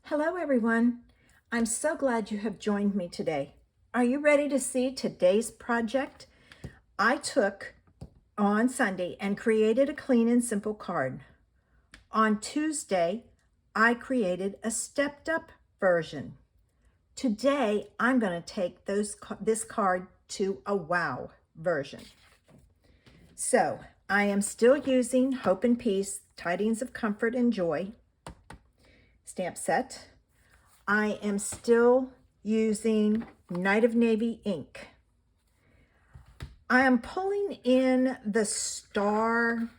Hello everyone. I'm so glad you have joined me today. Are you ready to see today's project? I took on Sunday and created a clean and simple card. On Tuesday, I created a stepped up version. Today, I'm going to take this card to a wow version. So I am still using Hope and Peace, Tidings of Comfort and Joy stamp set. I am still using Night of Navy ink. I am pulling in the star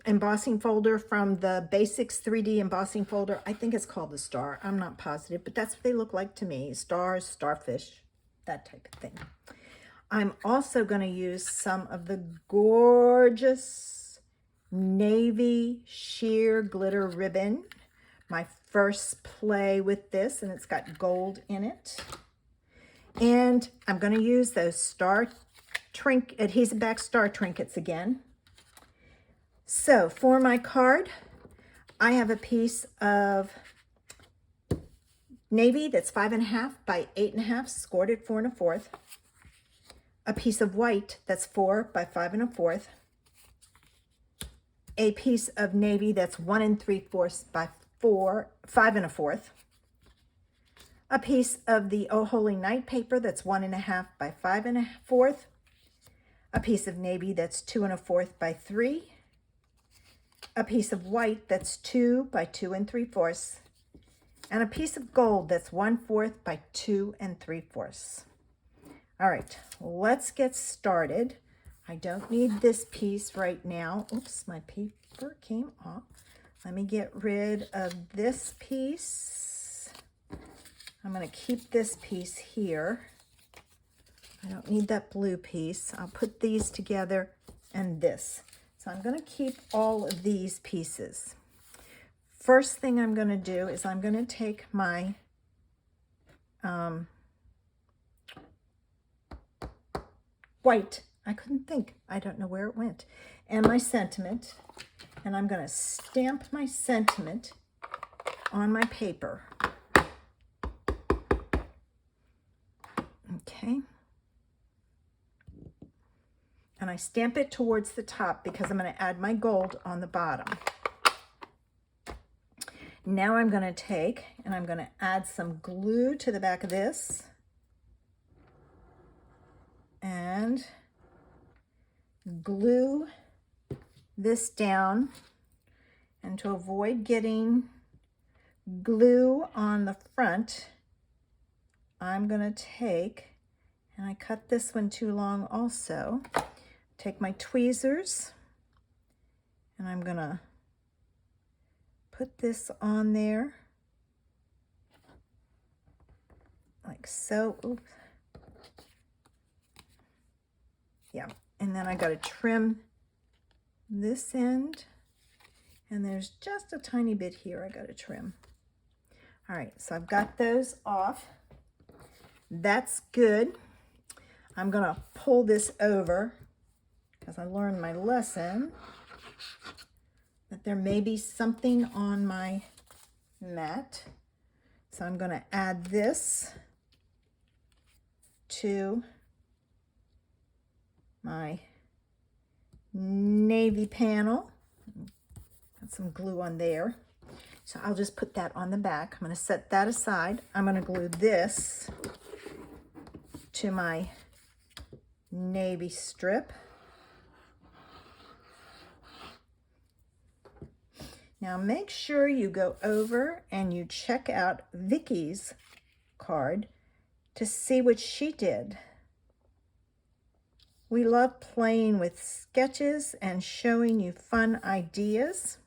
embossing folder from the Basics 3D embossing folder. I think it's called the star. I'm not positive, but that's what they look like to me. Stars, starfish, that type of thing. I'm also going to use some of the gorgeous navy sheer glitter ribbon. My first play with this, and it's got gold in it. And I'm going to use those adhesive back star trinkets again. So for my card, I have a piece of navy that's 5.5 by 8.5, scored at 4 1/4. A piece of white that's 4 by 5 1/4. A piece of navy that's 1 3/4 by 5 1/4. A piece of the Oh Holy Night paper that's 1 1/2 by 5 1/4. A piece of navy that's 2 1/4 by 3. A piece of white that's 2 by 2 3/4. And a piece of gold that's 1/4 by 2 3/4. All right, let's get started. I don't need this piece right now. Oops, my paper came off. Let me get rid of this piece. I'm going to keep this piece here. I don't need that blue piece. I'll put these together and this. So I'm going to keep all of these pieces. First thing I'm going to do is I'm going to take my white. I couldn't think. I don't know where it went. And my sentiment. And I'm going to stamp my sentiment on my paper. Okay. And I stamp it towards the top because I'm going to add my gold on the bottom. Now I'm going to take and I'm going to add some glue to the back of this. And glue this down. And to avoid getting glue on the front, I'm going to take, and I cut this one too long also, take my tweezers, and I'm going to put this on there, like so. Oops. Yeah, and then I got to trim this end, and there's just a tiny bit here I got to trim. All right, so I've got those off. That's good. I'm going to pull this over because I learned my lesson that there may be something on my mat. So I'm going to add this to my navy panel. Got some glue on there. So I'll just put that on the back. I'm going to set that aside. I'm going to glue this to my navy strip. Now make sure you go over and you check out Vicky's card to see what she did. We love playing with sketches and showing you fun ideas.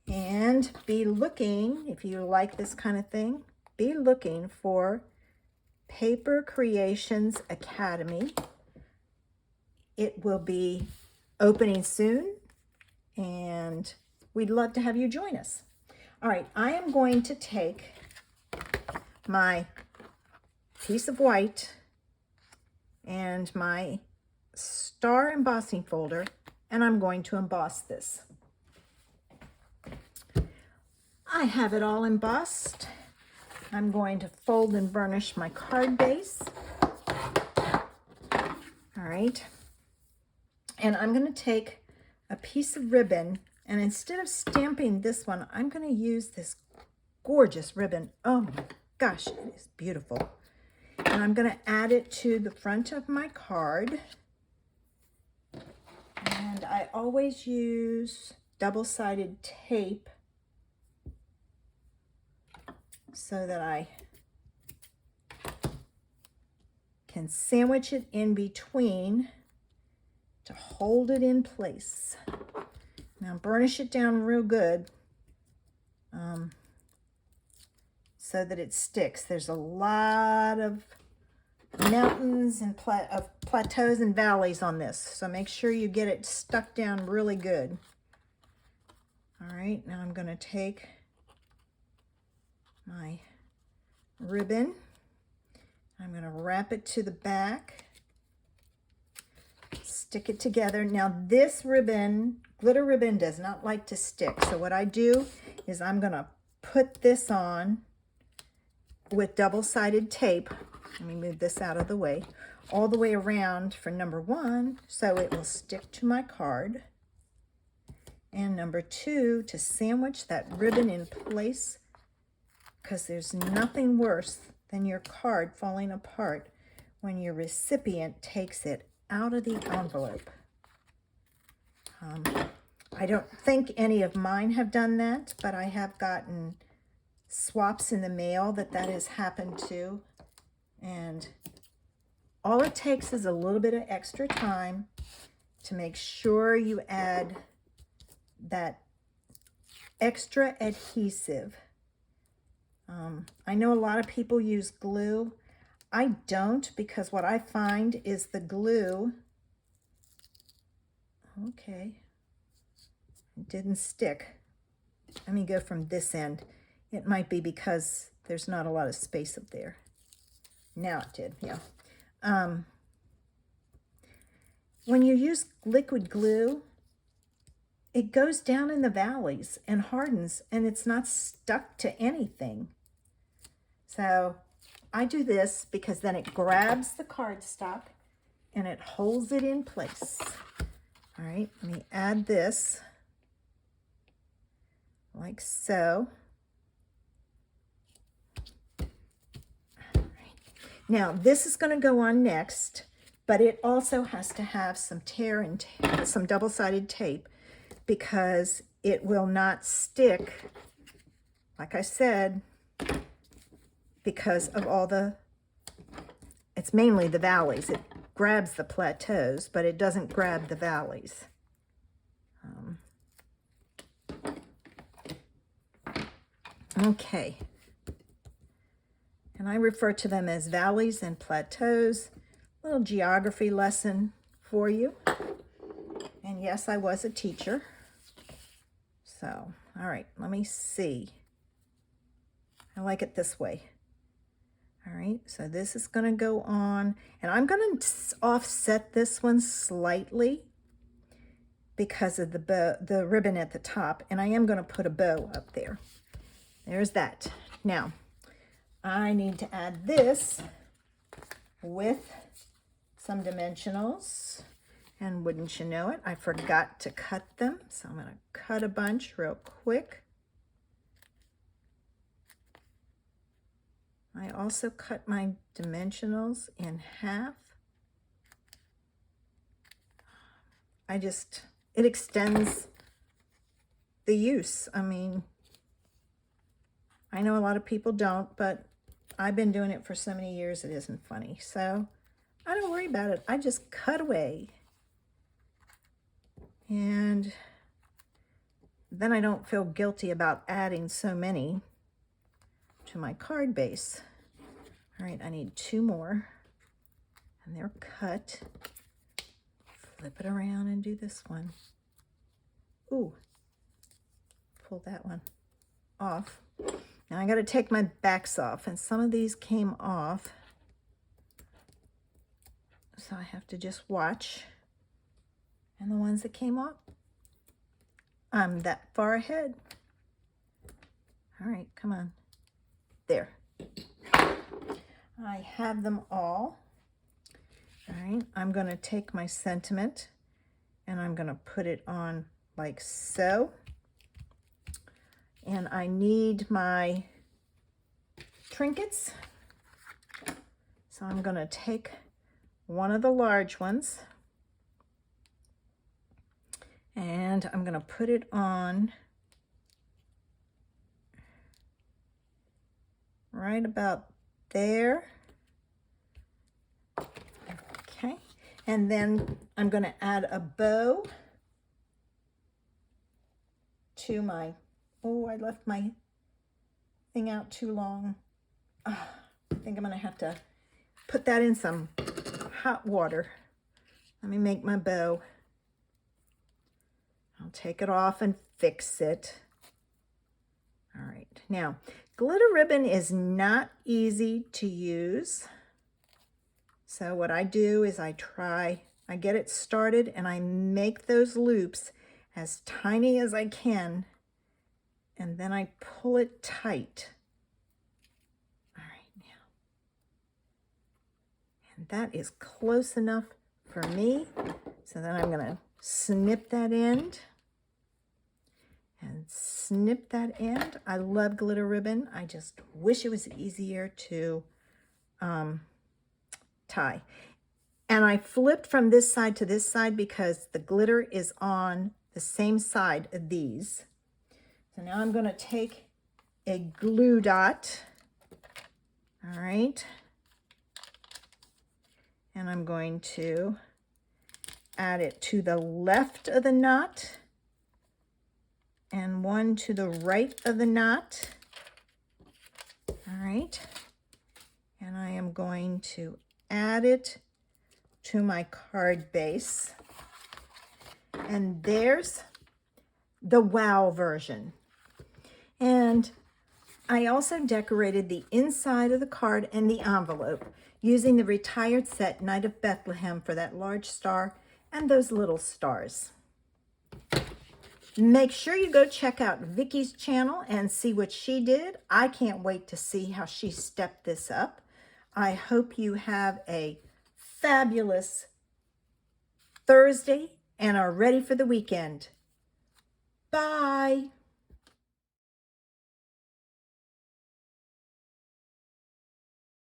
And be looking, if you like this kind of thing, be looking for Paper Creations Academy. It will be opening soon, and we'd love to have you join us. All right, I am going to take my piece of white and my star embossing folder, and I'm going to emboss this. I have it all embossed. I'm going to fold and burnish my card base. All right. And I'm going to take a piece of ribbon, and instead of stamping this one, I'm going to use this gorgeous ribbon. Oh my gosh, it is beautiful. And I'm going to add it to the front of my card. And I always use double-sided tape so that I can sandwich it in between to hold it in place. Now burnish it down real good so that it sticks. There's a lot of mountains and plateaus and valleys on this, so make sure you get it stuck down really good. All right, now I'm going to take my ribbon. I'm going to wrap it to the back, stick it together. Now this ribbon, glitter ribbon, does not like to stick. So what I do is I'm going to put this on with double-sided tape. Let me move this out of the way. All the way around for number 1, so it will stick to my card. And number 2, to sandwich that ribbon in place, because there's nothing worse than your card falling apart when your recipient takes it out of the envelope. I don't think any of mine have done that, but I have gotten swaps in the mail that has happened to. And all it takes is a little bit of extra time to make sure you add that extra adhesive. I know a lot of people use glue. I don't, because what I find is the glue, okay, it didn't stick. Let me go from this end. It might be because there's not a lot of space up there. Now it did, yeah. When you use liquid glue, it goes down in the valleys and hardens, and it's not stuck to anything. So I do this because then it grabs the cardstock and it holds it in place. All right, let me add this like so. All right. Now this is going to go on next, but it also has to have some tear and some double-sided tape, because it will not stick, like I said, because of all it's mainly the valleys. It grabs the plateaus, but it doesn't grab the valleys. Okay. And I refer to them as valleys and plateaus. Little geography lesson for you. And yes, I was a teacher. So, all right, let me see. I like it this way. All right, so this is going to go on, and I'm going to offset this one slightly because of the ribbon at the top, and I am going to put a bow up there. There's that. Now, I need to add this with some dimensionals, and wouldn't you know it, I forgot to cut them, so I'm going to cut a bunch real quick. I also cut my dimensionals in half. It extends the use. I mean, I know a lot of people don't, but I've been doing it for so many years it isn't funny. So I don't worry about it. I just cut away. And then I don't feel guilty about adding so many to my card base. All right, I need 2 more, and they're cut. Flip it around and do this one. Ooh, pull that one off. Now I got to take my backs off, and some of these came off, so I have to just watch. And the ones that came off, I'm that far ahead. All right, come on. There. I have them all. All right, I'm going to take my sentiment and I'm going to put it on like so. And I need my trinkets. So I'm going to take one of the large ones and I'm going to put it on right about there. Okay, and then I'm going to add a bow to my, oh, I left my thing out too long. I think I'm going to have to put that in some hot water. Let me make my bow. I'll take it off and fix it. All right, now glitter ribbon is not easy to use. So what I do is I get it started and I make those loops as tiny as I can, and then I pull it tight. All right, now. And that is close enough for me. So then I'm gonna snip that end and snip that end. I love glitter ribbon. I just wish it was easier to tie. And I flipped from this side to this side because the glitter is on the same side of these. So now I'm going to take a glue dot, all right, and I'm going to add it to the left of the knot and one to the right of the knot, all right, and I am going to add it to my card base. And there's the wow version. And I also decorated the inside of the card and the envelope using the retired set Knight of Bethlehem for that large star and those little stars. Make sure you go check out Vicky's channel and see what she did. I can't wait to see how she stepped this up. I hope you have a fabulous Thursday and are ready for the weekend. Bye.